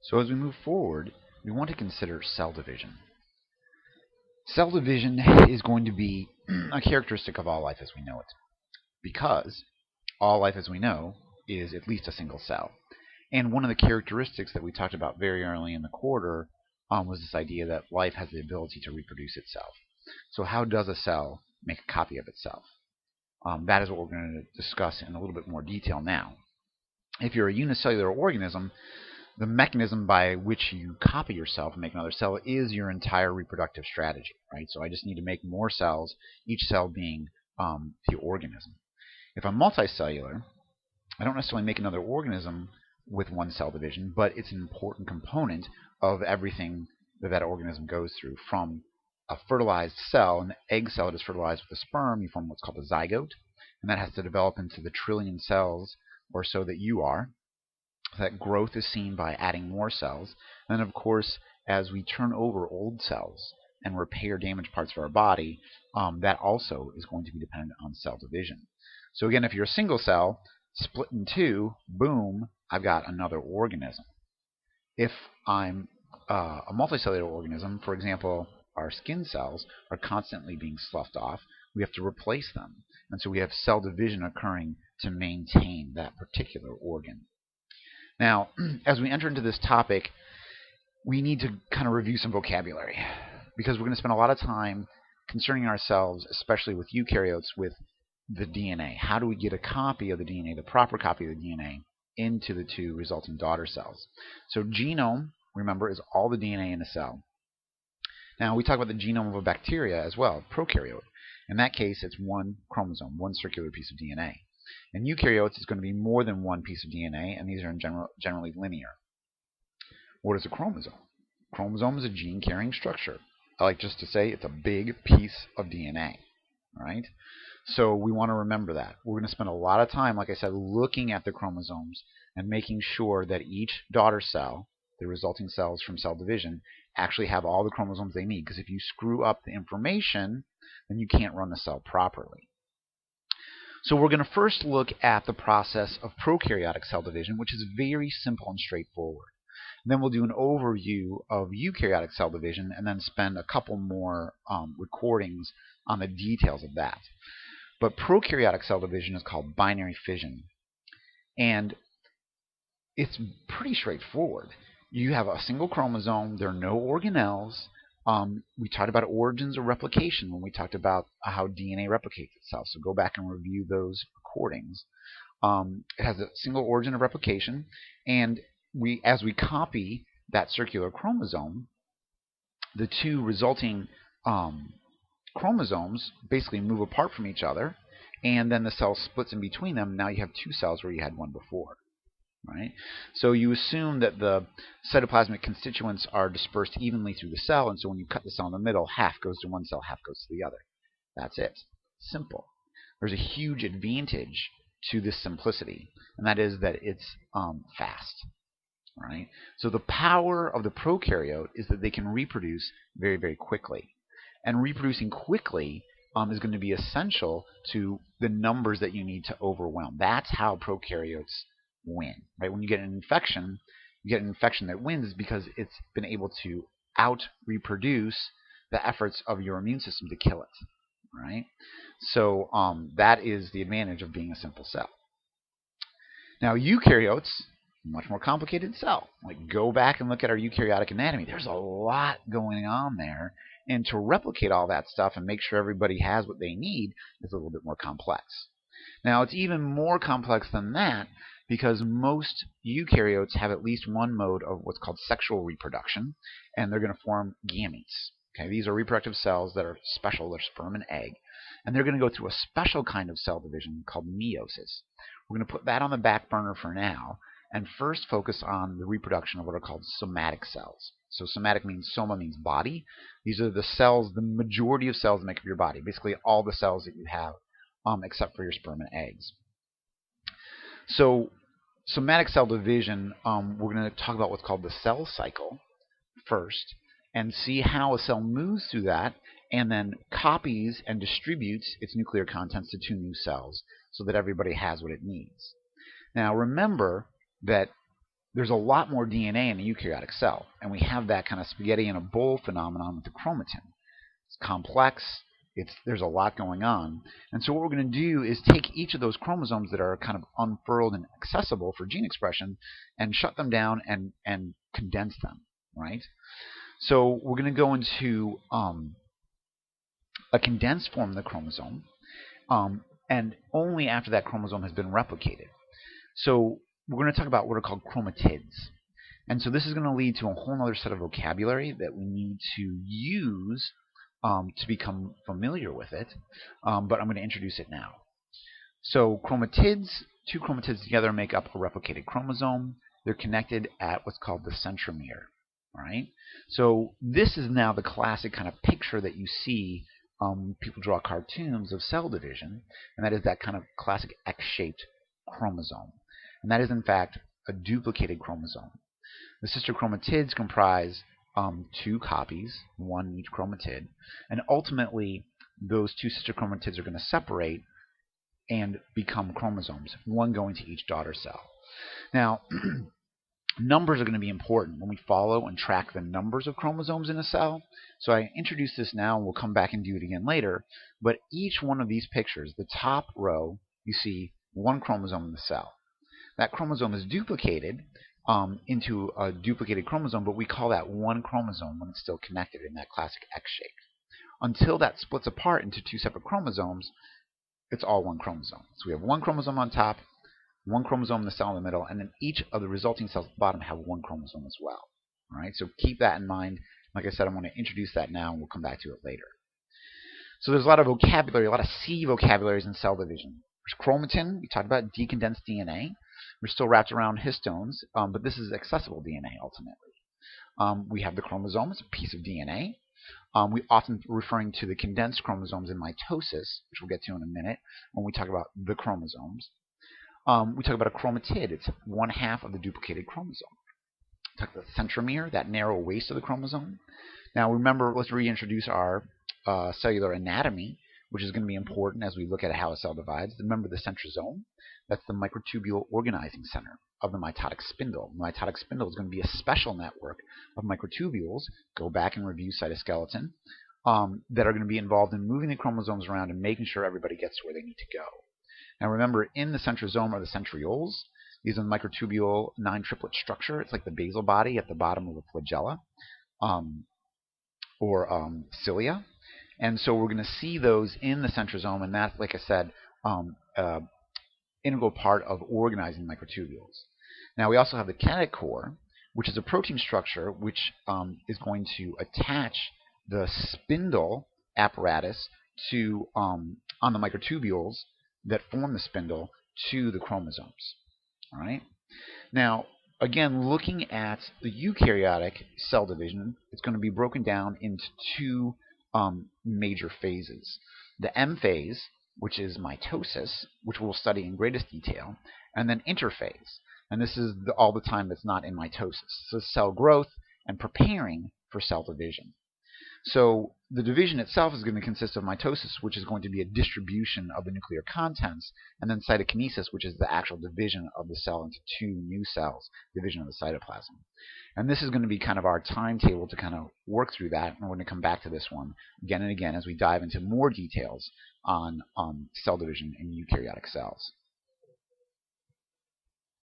So as we move forward, we want to consider cell division. Cell division is going to be a characteristic of all life as we know it, because all life as we know is at least a single cell. And one of the characteristics that we talked about very early in the quarter was this idea that life has the ability to reproduce itself. So how does a cell make a copy of itself? That is what we're going to discuss in a little bit more detail now. If you're a unicellular organism, the mechanism by which you copy yourself and make another cell is your entire reproductive strategy, right? So I just need to make more cells, each cell being the organism. If I'm multicellular, I don't necessarily make another organism with one cell division, but it's an important component of everything that organism goes through. From a fertilized cell, an egg cell that is fertilized with a sperm, you form what's called a zygote, and that has to develop into the trillion cells or so that you are. That growth is seen by adding more cells. And then, of course, as we turn over old cells and repair damaged parts of our body, that also is going to be dependent on cell division. So again, if you're a single cell, split in two, boom, I've got another organism. If I'm a multicellular organism, for example, our skin cells are constantly being sloughed off, we have to replace them. And so we have cell division occurring to maintain that particular organ. Now, as we enter into this topic, we need to kind of review some vocabulary, because we're going to spend a lot of time concerning ourselves, especially with eukaryotes, with the DNA. How do we get a copy of the DNA, the proper copy of the DNA, into the two resulting daughter cells? So genome, remember, is all the DNA in a cell. Now, we talk about the genome of a bacteria as well, prokaryote. In that case, it's one chromosome, one circular piece of DNA. In eukaryotes, it's going to be more than one piece of DNA, and these are generally linear. What is a chromosome? Chromosome is a gene-carrying structure. I like just to say it's a big piece of DNA, right? So we want to remember that. We're going to spend a lot of time, like I said, looking at the chromosomes and making sure that each daughter cell, the resulting cells from cell division, actually have all the chromosomes they need. Because if you screw up the information, then you can't run the cell properly. So we're going to first look at the process of prokaryotic cell division, which is very simple and straightforward. And then we'll do an overview of eukaryotic cell division, and then spend a couple more recordings on the details of that. But prokaryotic cell division is called binary fission. And it's pretty straightforward. You have a single chromosome. There are no organelles. We talked about origins of replication when we talked about how DNA replicates itself. So go back and review those recordings. It has a single origin of replication. And as we copy that circular chromosome, the two resulting chromosomes basically move apart from each other, and then the cell splits in between them. Now you have two cells where you had one before. Right? So you assume that the cytoplasmic constituents are dispersed evenly through the cell, and so when you cut the cell in the middle, half goes to one cell, half goes to the other. That's it. Simple. There's a huge advantage to this simplicity, and that is that it's fast. Right? So the power of the prokaryote is that they can reproduce very, very quickly. And reproducing quickly is going to be essential to the numbers that you need to overwhelm. That's how prokaryotes win. Right? When you get an infection, that wins because it's been able to out-reproduce the efforts of your immune system to kill it. Right? So that is the advantage of being a simple cell. Now, eukaryotes, much more complicated cell. Like, go back and look at our eukaryotic anatomy. There's a lot going on there, and to replicate all that stuff and make sure everybody has what they need is a little bit more complex. Now, it's even more complex than that, because most eukaryotes have at least one mode of what's called sexual reproduction, and they're going to form gametes. Okay, these are reproductive cells that are special. They're sperm and egg, and they're going to go through a special kind of cell division called meiosis. We're going to put that on the back burner for now, and first focus on the reproduction of what are called somatic cells. So somatic means, soma means body. These are the cells, the majority of cells that make up your body, basically all the cells that you have, except for your sperm and eggs. So somatic cell division, we're going to talk about what's called the cell cycle first, and see how a cell moves through that, and then copies and distributes its nuclear contents to two new cells so that everybody has what it needs. Now remember that there's a lot more DNA in a eukaryotic cell, and we have that kind of spaghetti in a bowl phenomenon with the chromatin. It's complex. There's a lot going on. And so what we're going to do is take each of those chromosomes that are kind of unfurled and accessible for gene expression and shut them down and condense them, right? So we're going to go into a condensed form of the chromosome, and only after that chromosome has been replicated. So we're going to talk about what are called chromatids. And so this is going to lead to a whole other set of vocabulary that we need to use to become familiar with it, but I'm going to introduce it now. So chromatids, two chromatids together make up a replicated chromosome. They're connected at what's called the centromere. Right? So this is now the classic kind of picture that you see when people draw cartoons of cell division, and that is that kind of classic X-shaped chromosome. And that is in fact a duplicated chromosome. The sister chromatids comprise two copies, one in each chromatid, and ultimately those two sister chromatids are going to separate and become chromosomes, one going to each daughter cell. Now, numbers are going to be important when we follow and track the numbers of chromosomes in a cell. So I introduced this now, and we'll come back and do it again later. But each one of these pictures, the top row, you see one chromosome in the cell. That chromosome is duplicated into a duplicated chromosome, but we call that one chromosome when it's still connected in that classic X shape. Until that splits apart into two separate chromosomes, it's all one chromosome. So we have one chromosome on top, one chromosome in the cell in the middle, and then each of the resulting cells at the bottom have one chromosome as well. All right, so keep that in mind. Like I said, I'm going to introduce that now, and we'll come back to it later. So there's a lot of vocabulary, a lot of C vocabularies in cell division. There's chromatin. We talked about decondensed DNA. We're still wrapped around histones, but this is accessible DNA ultimately. We have the chromosome. It's a piece of DNA. We often referring to the condensed chromosomes in mitosis, which we'll get to in a minute when we talk about the chromosomes. We talk about a chromatid. It's one half of the duplicated chromosome. We talk about the centromere, that narrow waist of the chromosome. Now remember, let's reintroduce our cellular anatomy, which is going to be important as we look at how a cell divides. Remember the centrosome. That's the microtubule organizing center of the mitotic spindle. The mitotic spindle is going to be a special network of microtubules, go back and review cytoskeleton, that are going to be involved in moving the chromosomes around and making sure everybody gets to where they need to go. Now remember, in the centrosome are the centrioles. These are the microtubule 9-triplet structure. It's like the basal body at the bottom of the flagella, or cilia. And so we're going to see those in the centrosome, and that's, like I said, integral part of organizing microtubules. Now we also have the kinetic core, which is a protein structure which is going to attach the spindle apparatus to on the microtubules that form the spindle to the chromosomes. All right. Now, again, looking at the eukaryotic cell division, it's going to be broken down into two major phases. The M phase, which is mitosis, which we'll study in greatest detail, and then interphase. And this is all the time that's not in mitosis. So cell growth and preparing for cell division. So the division itself is going to consist of mitosis, which is going to be a distribution of the nuclear contents, and then cytokinesis, which is the actual division of the cell into two new cells, division of the cytoplasm. And this is going to be kind of our timetable to kind of work through that, and we're going to come back to this one again and again as we dive into more details on cell division in eukaryotic cells.